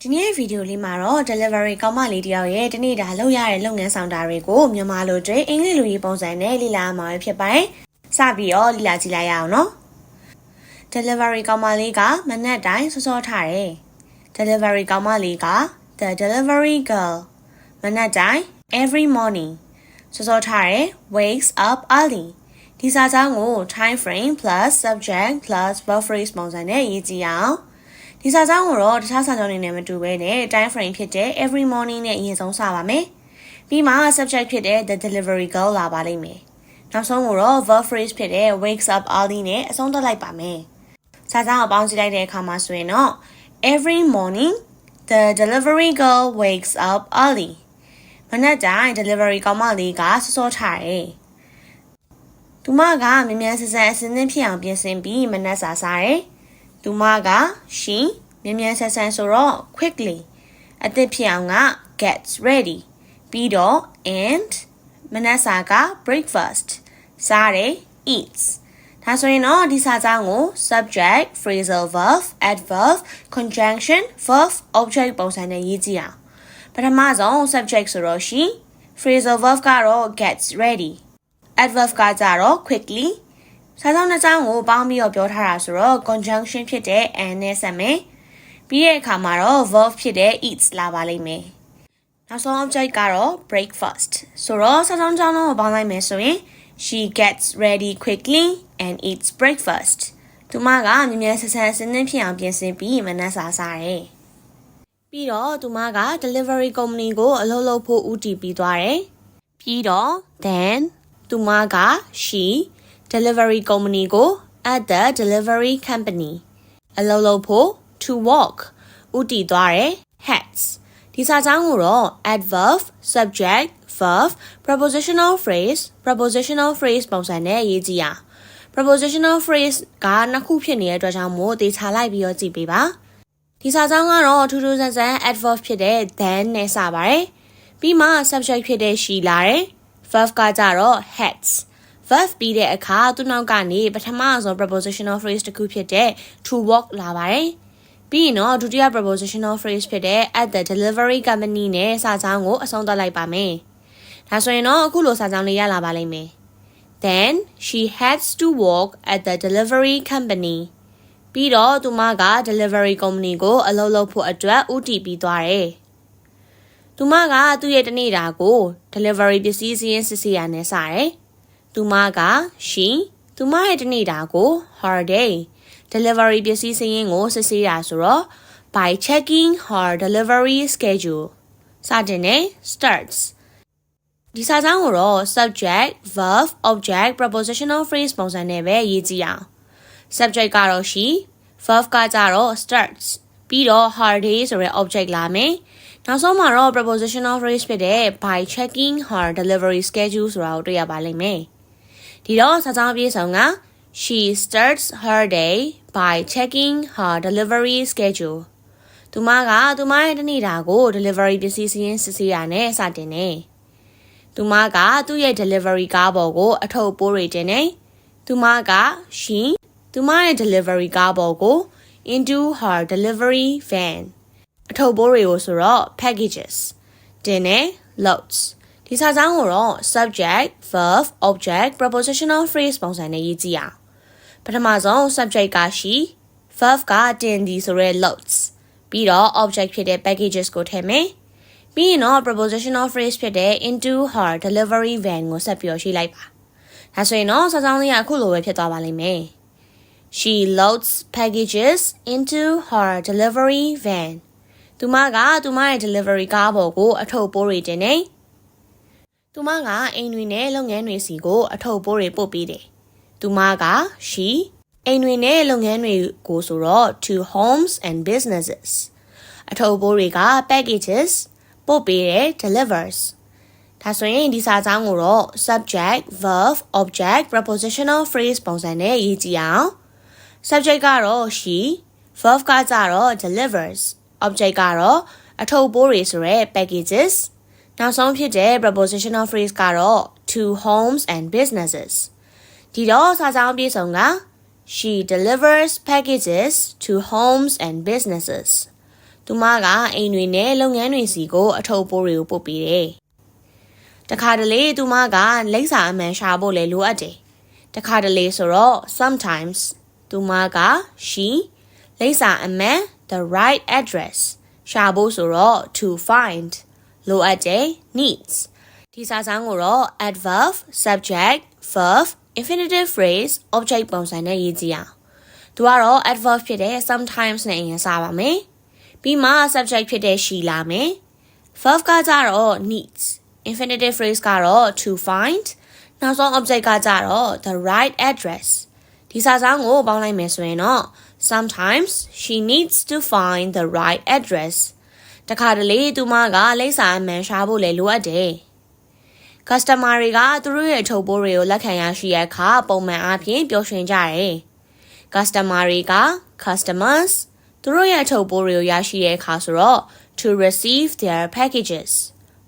ဒီနေ့ဗီဒီယိုလေးမှာတော့ delivery ကောင်းမလေးတယောက်ရဲ့တနေ့တာလုပ်ရတဲ့လုပ်ငန်းဆောင်တာတွေကိုမြန်မာလိုတွေအင်္ဂလိပ်လိုရေးပုံစံနဲ့လေ့လာမှာဖြစ်ပါတယ်။စပြီးတော့လေ့လာကြည့်လိုက်ရအောင်နော်။ delivery ကောင်းမလေးကမနက်တိုင်းစောစောထားတယ်။ delivery ကောင်းမလေးက the delivery girl မနက်တိုင်း every morning စောစောထားတယ် wakes up early ဒီစာကြောင်းကို time frame plus subject plus verb phrase ပုံစံနဲ့ရေးကြည့်အောင်။ဒီစာကြောင်းကိုတော့တခြားစာကြောင်းတွေနဲ့မတူဘဲနဲ့ time frame ဖြစ်တဲ့ every morning နဲ့အရင်ဆုံးစပါမယ်။ပြီးမှ subject ဖြစ်တဲ့ the delivery girl လာပါလိမ့်မယ်။နောက်ဆုံးကိုတော့ verb phrase ဖြစ်တဲ့ wakes up early နဲ့အဆုံးသတ်လိုက်ပါမယ်။စာကြောင်းကိုပေါင်းကြည့်လိုက်တဲ့အခါမှာဆိုရင်တော့ every morning the delivery girl wakes up early မနက်တိုင်း delivery ကောင်းမလေးကစောစောထားတယ်။သူမကမြန်မြန်ဆန်ဆန်အစင်းသင်းဖြစ်အောင်ပြင်ဆင်ပြီးမနက်စာစားတယ်။သူမက she မြန်မြန်ဆန်ဆန်ဆိုတော့ quickly အသစ်ဖြစ်အောင်က gets ready ပြီးတော့ and မနက်စာက breakfast စားတယ် eats ဒါဆိုရင်တော့ဒီစာကြောင်းကို subject phrasal verb adverb conjunction verb object ပုံစံနဲ့ရေးကြည့်အောင်ပထမဆုံး subject ဆိုတော့ she phrasal verb ကတော့ gets ready adverb ကကြတော့ quicklyစာကြောင်းနှစ်ကြောင်းကိုပေါင်းပြီးတော့ပြောထားတာဆိုတော့ conjunction ဖြစ်တဲ့ and နဲ့ဆက်မယ်ပြီးတဲ့အခါမှာတော့ verb ဖြစ်တဲ့ eats လာပါလိမ့်မယ်နောက်ဆုံး object ကတော့ breakfast ဆိုတော့စာကြောင်းကြောင်းလုံးကိုပေါင်းလိုက်မယ်ဆိုရင် she gets ready quickly and eats breakfast သူမကမြန်မြန်ဆန်ဆန်အစင်းသင်းဖြစ်အောင်ပြင်ဆင်ပြီးမနက်စာစားတယ်ပြီးတော့သူမက delivery company ကိုအလုပ်လုပ်ဖို့ဦးတည်ပြီးသွားတယ်ပြီးတော့ then သူမက she delivery company ကို at the delivery company အလုပ်လုပ်ဖို့ to work ဦးတည်သွားတယ် heads ဒီစာကြောင်းကိုတော့ adverb subject verb prepositional phrase ပုံစံနဲ့ရေးကြည့်ရအောင် prepositional phrase ကနှစ်ခုဖြစ်နေတဲ့အတွက်ကြောင့်မို့သေချာလိုက်ပြီးတော့ကြည့်ပေးပါဒီစာကြောင်းကတော့ထူးထူးဆန်းဆန်း adverb ဖြစ်တဲ့ then နဲ့စပါတယ်ပြီးမှ subject ဖြစ်တဲ့ she လာတယ် verb ကကြတော့ heads verb ပြီးတဲ့အခါသူ့နောက်ကနေပထမဆုံး prepositional phrase တစ်ခုဖြစ်တဲ့ to work လာပါတယ်ပြီးရင်တော့ဒုတိယ prepositional phrase ဖြစ်တဲ့ at the delivery company နဲ့စာကြောင်းကိုအဆုံးသတ်လိုက်ပါမယ်ဒါဆိုရင်တော့အခုလိုစာကြောင်းလေးရလာပါလိမ့်မယ် then she heads to work at the delivery company ပြီးတော့သူမက delivery company ကိုအလုပ်လုပ်ဖို့အတွက်ဦးတည်ပြီးသွားတယ်သူမကသူ့ရဲ့တနေ့တာကို delivery ပစ္စည်းစည်းရင်းစစ်ဆေးရနဲ့စတယ်သူမက she သူမရဲ့တနေ့တာကို her day delivery ပစ္စည်းစည်းရင်းကိုစစ်ဆေးတာဆိုတော့ by checking her delivery schedule စတင်နဲ့ starts ဒီစာကြောင်းကိုတော့ subject verb object prepositional phrase ပုံစံနဲ့ပဲရေးကြည့်အောင် subject ကတော့ she verb ကကြတော့ starts ပြီးတော့ her day ဆိုတဲ့ object လာမယ်နောက်ဆုံးမှာတော့ prepositional phrase ဖြစ်တဲ့ by checking her delivery schedule ဆိုတာကိုတွေ့ရပါလိမ့်မယ်ဒီတော့စာကြောင်းအပြည့်စုံက she starts her day by checking her delivery schedule သူမကသူမရဲ့တနေ့တာကို delivery ပစ္စည်းစည်းရင်းစစ်ဆေးရနဲ့စတင်နေသူမကသူ့ရဲ့ delivery ကားပေါ်ကိုအထုပ်ပိုးတွေတင်နေသူမက she သူမရဲ့ delivery ကားပေါ်ကို into her delivery van အထုပ်ပိုးတွေကိုဆိုတော့ packages တင်နေ loads ဒီစာကြောင်းကိုတော့ subject verb object prepositional phrase ပုံစံနဲ့ရေးကြည့်အောင်ပထမဆုံး subject က she verb ကတင်သည်ဆိုရဲ loads ပြီးတော့ object ဖြစ်တဲ့ packages ကိုထည့်မယ်ပြီးရင်တော့ prepositional phrase ဖြစ်တဲ့ into her delivery van ကိုဆက်ပြီးရေးလိုက်ပါဒါဆိုရင်တော့စာကြောင်းလေးကအခုလိုပဲဖြစ်သွားပါလိမ့်မယ် she loads packages into her delivery van သူမကသူမရဲ့ delivery ကားပေါ်ကိုအထုပ်ပိုးတွေတင်နေသူမကအိမ်တွေနဲ့လုပ်ငန်းတွေစီကိုအထုပ်ပိုးတွေပို့ပေးတယ်သူမက she အိမ်တွေနဲ့လုပ်ငန်းတွေကိုဆိုတော့ to homes and businesses အထုပ်ပိုးတွေက packages ပို့ပေးတယ် delivers ဒါဆိုရင်ဒီစာကြောင်းကိုတော့ subject verb object prepositional phrase ပုံစံနဲ့ရေးကြည့်အောင် subject ကတော့ she verb ကကြတော့ delivers object ကတော့အထုပ်ပိုးတွေဆိုရဲ packages နောက်ဆုံးဖြစ်တဲ့ prepositional phrase ကတော့ to homes and businesses ဒီတော့စာကြောင်းအပြည့်စုံက she delivers packages to homes and businesses သူမကအိမ်တွေနဲ့လုပ်ငန်းတွေစီကိုအထုပ်ပိုးတွေကိုပို့ပေးတယ်တခါတလေသူမကလိပ်စာအမှန်ရှာဖို့လေလိုအပ်တယ်တခါတလေဆိုတော့ sometimes သူမက she လိပ်စာအမှန် the right address ရှာဖို့ဆိုတော့ to find လိုအပ်တယ် needs ဒီစာစမ်းကိုတော့ adverb subject verb infinitive phrase object ပုံစံနဲ့ရေးကြည့်အောင်သူကတော့ adverb ဖြစ်တဲ့ sometimes နဲ့အရင်စပါမယ်ပြီးမှ subject ဖြစ်တဲ့ she လာမယ် verb ကကြတော့ needs infinitive phrase ကတော့ to find နောက်ဆုံး object ကကြတော့ the right address ဒီစာစမ်းကိုပေါင်းလိုက်မယ်ဆိုရင်တော့ sometimes she needs to find the right address တခါတလေသူမကလိပ်စာအမှန်ရှာဖို့လေလိုအပ်တယ် customer တွေကသူတို့ရဲ့အထုပ်ပိုးတွေကိုလက်ခံရရှိတဲ့အခါပုံမှန်အားဖြင့်ပျော်ရွှင်ကြတယ် customer တွေက customers သူတို့ရဲ့အထုပ်ပိုးတွေကိုရရှိတဲ့အခါဆိုတော့ to receive their packages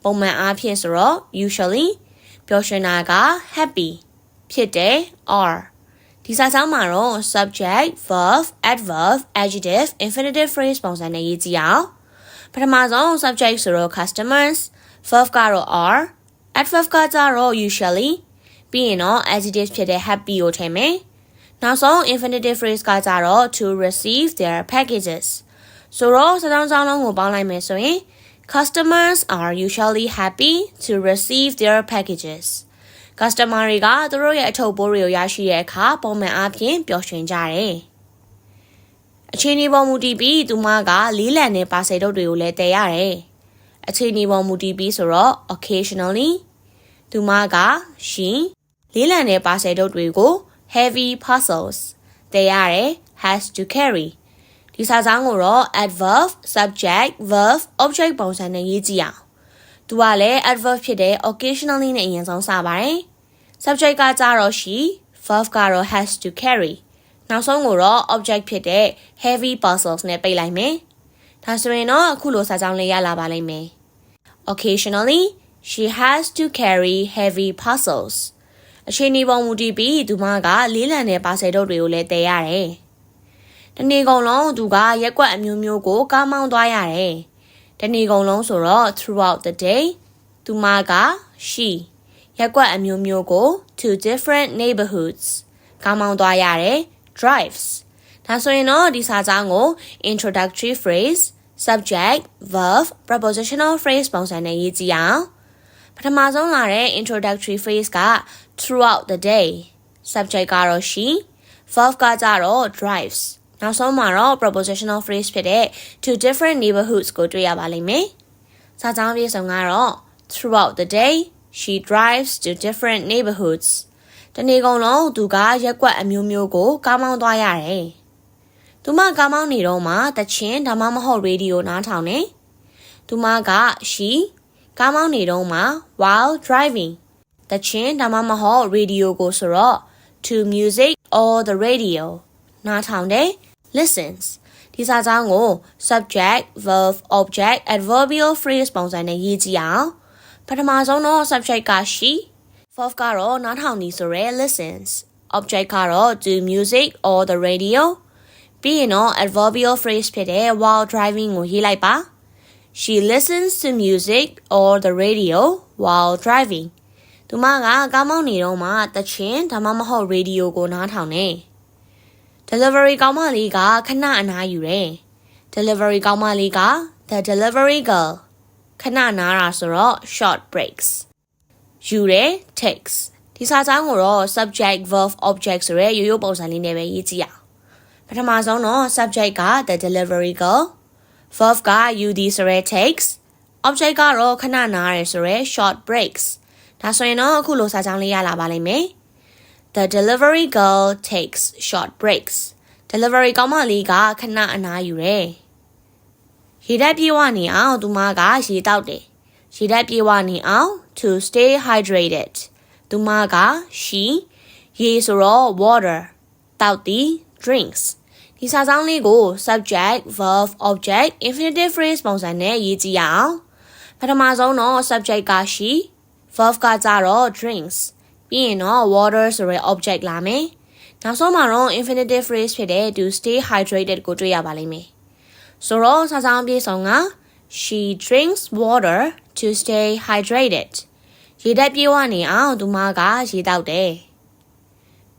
ပုံမှန်အားဖြင့်ဆိုတော့ usually ပျော်ရွှင်တာက happy ဖြစ်တယ် are ဒီစာဆောင်မှာတော့ subject verb adverb adjective infinitive phrase ပုံစံနဲ့ရေးကြည့်အောင်ပထမဆုံး subject ဆိုတော့ customers verb ကတော့ are adverb ကကြတော့ usually ပြီးရင်တော့ adjective ဖြစ်တဲ့ happy ကိုထည့်မယ်နောက်ဆုံး infinitive phrase ကကြတော့ to receive their packages ဆိုတော့စာကြောင်းလုံးကိုပေါင်းလိုက်မယ်ဆိုရင် customers are usually happy to receive their packages customer တွေကသူတို့ရဲ့အထုပ်ပိုးတွေကိုရရှိတဲ့အခါပုံမှန်အားဖြင့်ပျော်ရွှင်ကြတယ်အခြေအနေပေါ်မူတည်ပြီးသူမကလေးလံတဲ့ပါစေတုပ်တွေကိုလည်းတည်ရတယ်အခြေအနေပေါ်မူတည်ပြီးဆိုတော့ occasionally သူမက she လေးလံတဲ့ပါစေတုပ်တွေကို heavy parcels တည်ရတယ် has to carry ဒီစာကြောင်းကိုတော့ adverb subject verb object ပုံစံနဲ့ရေးကြည့်အောင်သူကလည်း adverb ဖြစ်တဲ့ occasionally နဲ့အရင်ဆုံးစပါတယ် subject ကကြတော့ she verb ကတော့ has to carry နောက်ဆုံးကိုတော့ object ဖြစ်တဲ့ heavy parcels နဲ့ပိတ်လိုက်မယ်ဒါဆိုရင်တော့အခုလိုစာကြောင်းလေးရလာပါလိမ့်မယ် occasionally she has to carry heavy parcels အခြေအနေပေါ်မူတည်ပြီးသူမကလေးလံတဲ့ပါစေတုပ်တွေကိုလည်းတည်ရတယ်တနေ့ကုန်လုံးသူကရက်ကွက်အမျိုးမျိုးကိုကားမောင်းသွားရတယ်တနေ့ကုန်လုံးဆိုတော့ throughout the day သူမက she ရက်ကွက်အမျိုးမျိုးကို to different neighborhoods ကားမောင်းသွားရတယ် drives ဒါဆိုရင်တော့ဒီစာကြောင်းကို introductory phrase subject verb prepositional phrase ပုံစံနဲ့ရေးကြည့်အောင်ပထမဆုံးလာတဲ့ introductory phrase က throughout the day subject ကတော့ she verb ကကြတော့ drives နောက်ဆုံးမှာတော့ prepositional phrase ဖြစ်တဲ့ to different neighborhoods ကိုတွေ့ရပါလိမ့်မယ်စာကြောင်းပြည့်စုံကတော့ throughout the day she drives to different neighborhoods တနေ့ကုန်လုံးသူကရက်ကွက်အမျိုးမျိုးကိုကားမောင်းသွားရတယ်သူမကားမောင်းနေတော့မှတချင်းဒါမှမဟုတ်ရေဒီယိုနားထောင်နေသူမက she ကားမောင်းနေတော့မှ while driving တချင်းဒါမှမဟုတ်ရေဒီယိုကိုဆိုတော့ to music or the radio နားထောင်တယ် listens ဒီစာကြောင်းကို subject verb object adverbial phrase ပုံစံနဲ့ရေးကြည့်အောင်ပထမဆုံးတော့ subject က she verb ကတော့နားထောင်နေဆိုရဲ listens object ကတော့ to music or the radio ပြီးရင်တော့ adverbial phrase ဖြစ်တဲ့ while driving ကိုရေးလိုက်ပါ she listens to music or the radio while driving သူမကကားမောင်းနေတော့မှတချင်းဒါမှမဟုတ် radio ကိုနားထောင်နေ delivery ကောင်မလေးကခဏအနားယူတယ် delivery ကောင်မလေးက the delivery girl ခဏနားတာဆိုတော့ short breaks ယူတယ် takes ဒီစာကြောင်းကိုတော့ subject verb object ဆိုရဲရိုးရိုးပုံစံလေးနဲ့ပဲရေးကြည့်အောင်ပထမဆုံးတော့ subject က the delivery girl verb က UD ဆိုရဲ takes object ကတော့ခဏနားရဲဆိုရဲ short breaks ဒါဆိုရင်တော့အခုလိုစာကြောင်းလေးရလာပါလိမ့်မယ် The delivery girl takes short breaks delivery ကောင်မလေးကခဏအနားယူတယ်ရေဓာတ်ပြေဝနေအောင်သူမကရေတောက်တယ်ရေဓာတ်ပြေဝနေအောင် to stay hydrated သူမက she ရေဆိုတော့ water တောက်သည် drinks ဒီစာကြောင်းလေးကို subject verb object infinitive phrase ပုံစံနဲ့ရေးကြည့်အောင်ပထမဆုံးတော့ subject က she verb ကကြတော့ drinks ပြီးရင်တော့ water ဆိုတဲ့ object လာမယ်နောက်ဆုံးမှာတော့ infinitive phrase ဖြစ်တဲ့ to stay hydrated ကိုတွေ့ရပါလိမ့်မယ် ဆိုတော့စာဆောင်ပြေဆုံးက she drinks water to stay hydrated ရေဓာတ်ပြေဝနေအောင်သူမကရေတောက်တယ်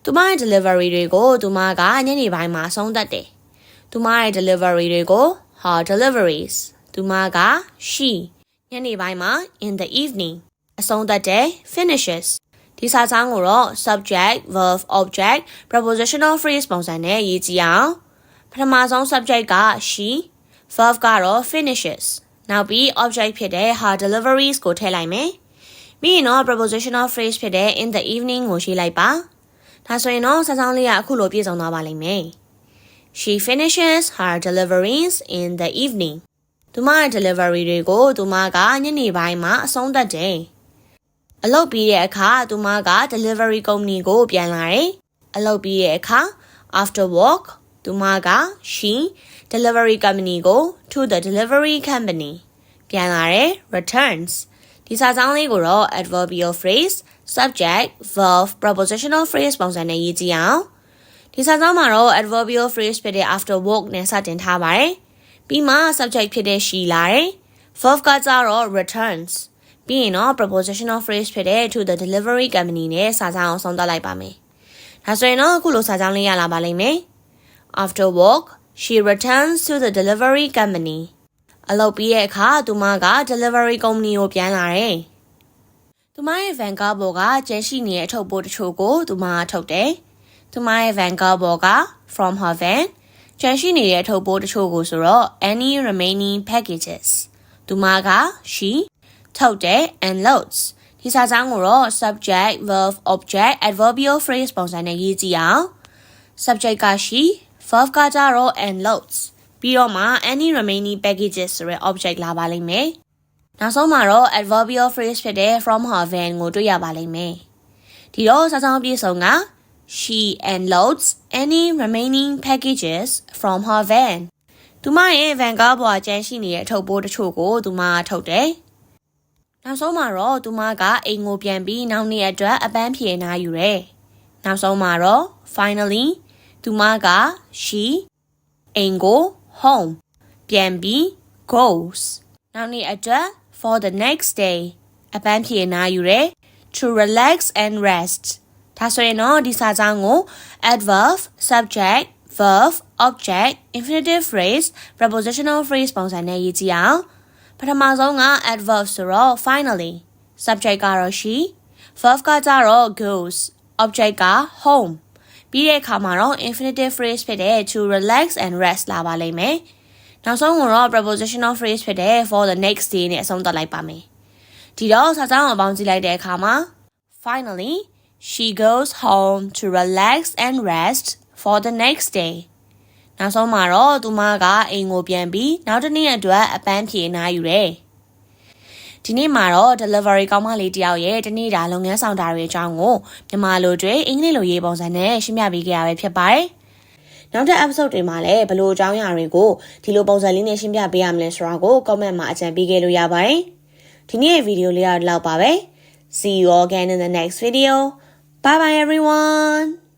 သူမရဲ့ delivery တွေကိုသူမကညနေပိုင်းမှာဆုံးသက်တယ်သူမရဲ့ delivery တွေကို her deliveries သူမက she ညနေပိုင်းမှာ in the evening အဆုံးသက်တယ် finishes ဒီစာဆောင်ကိုတော့ subject verb object prepositional phrase ပုံစံနဲ့ရေးကြည့်အောင်ပထမဆုံး subject က she verb ကတော့ finishes နောက်ပြီး object ဖြစ်တဲ့ her deliveries ကိုထည့်လိုက်မယ်ပြီးရင်တော့ prepositional phrase ဖြစ်တဲ့ in the evening ကိုရေးလိုက်ပါဒါဆိုရင်တော့စာဆောင်လေးကအခုလိုပြည့်စုံသွားပါလိမ့်မယ် She finishes her deliveries in the evening သူမရဲ့ delivery တွေကိုသူမကညနေပိုင်းမှာအဆုံးသတ်တယ်အလုပ်ပြီးတဲ့အခါသူမက delivery company ကိုပြန်လာတယ်အလုပ်ပြီးတဲ့အခါ after work သူမက she delivery company ကို to the delivery company ပြန်လာတယ် returns ဒီစာကြောင်းလေးကိုတော့ adverbial phrase subject verb prepositional phrase ပုံစံနဲ့ရေးကြည့်အောင်ဒီစာကြောင်းမှာတော့ adverbial phrase ဖြစ်တဲ့ after work နဲ့စတင်ထားပါတယ်ပြီးမှ subject ဖြစ်တဲ့ she လာတယ် verb ကကြတော့ returns ပြီးရင်တော့ prepositional phrase ဖြစ်တဲ့ to the delivery company နဲ့စာကြောင်းအောင်ဆုံးသတ်လိုက်ပါမယ်ဒါဆိုရင်တော့အခုလိုစာကြောင်းလေးရလာပါလိမ့်မယ် after work she returns to the delivery company အလုပ်ပြီးတဲ့အခါသူမက delivery company ကိုပြန်လာတယ်။သူမရဲ့ van ကားပေါ်ကကျန်ရှိနေတဲ့အထုပ်ပိုးတချို့ကိုသူမကထုတ်တယ်။သူမရဲ့ van ကားပေါ်က from her van ကျန်ရှိနေတဲ့အထုပ်ပိုးတချို့ကိုဆိုတော့ any remaining packages သူမက she ထုတ်တယ် and loads ဒီစာကြောင်းကိုတော့ subject verb object adverbial phrase ပုံစံနဲ့ရေးကြည့်အောင် subject က she verb ကကြတော့ and loads ပြီးတော့မှ any remaining packages ဆိုတဲ့ object လာပါလိမ့်မယ်။နောက်ဆုံးမှာတော့ adverbial phrase ဖြစ်တဲ့ from her van ကိုတွေ့ရပါလိမ့်မယ်။ဒီတော့စာဆောင်အပြည့်စုံက she unloads any remaining packages from her van သူမရဲ့ van ကားပေါ်ကျန်ရှိနေတဲ့အထုပ်ပိုးတချို့ကိုသူမကထုတ်တယ်။နောက်ဆုံးမှာတော့သူမကအိမ်ကိုပြန်ပြီးနောက်နေ့အတွက်အပန်းဖြေနာယူတယ်။နောက်ဆုံးမှာတော့ finally သူမက she အိမ်ကိုhome ပြန်ပြီး goes နောက်နေ့အတွက် for the next day အပန်းဖြေနာယူရယ် to relax and rest ဒါဆိုရင်တော့ဒီစာကြောင်းကို adverb subject verb object infinitive phrase prepositional phrase ပုံစံနဲ့ရေးကြည့်အောင်ပထမဆုံးက adverb ဆိုတော့ finally subject ကတော့ she verb ကကြတော့ goes object က homeပြီးတဲ့အခါမှာတော့ infinitive phrase ဖြစ်တဲ့ to relax and rest လာပါလိမ့်မယ်။နောက်ဆုံးကတော့ prepositional phrase ဖြစ်တဲ့ for the next day နဲ့အဆုံးသတ်လိုက်ပါမယ်။ဒီတော့စာကြောင်းကိုပေါင်းကြည့်လိုက်တဲ့အခါမှာ finally she goes home to relax and rest for the next day နောက်ဆုံးမှာတော့သူမကအိမ်ကိုပြန်ပြီးနောက်တစ်နေ့အတွက်အပန်းဖြေနာယူတယ်။ဒီနေ့မှာတော့ delivery ကောင်းမလေးတယောက်ရဲ့တနေ့တာလုပ်ငန်းဆောင်တာတွေအကြောင်းကိုမြန်မာလိုတွေအင်္ဂလိပ်လိုရေးပုံစံနဲ့ရှင်းပြပေးခဲ့ရပဲဖြစ်ပါတယ်။နောက်တဲ့ episode တွေမှာလည်းဘယ်လိုအကြောင်းအရာတွေကိုဒီလိုပုံစံလေးနဲ့ရှင်းပြပေးရမလဲဆိုတာကို comment မှာအကြံပေးခဲ့လို့ရပါတယ်။ဒီနေ့ရဲ့ဗီဒီယိုလေးကတော့ဒီလောက်ပါပဲ။ See you all again in the next video. Bye bye everyone.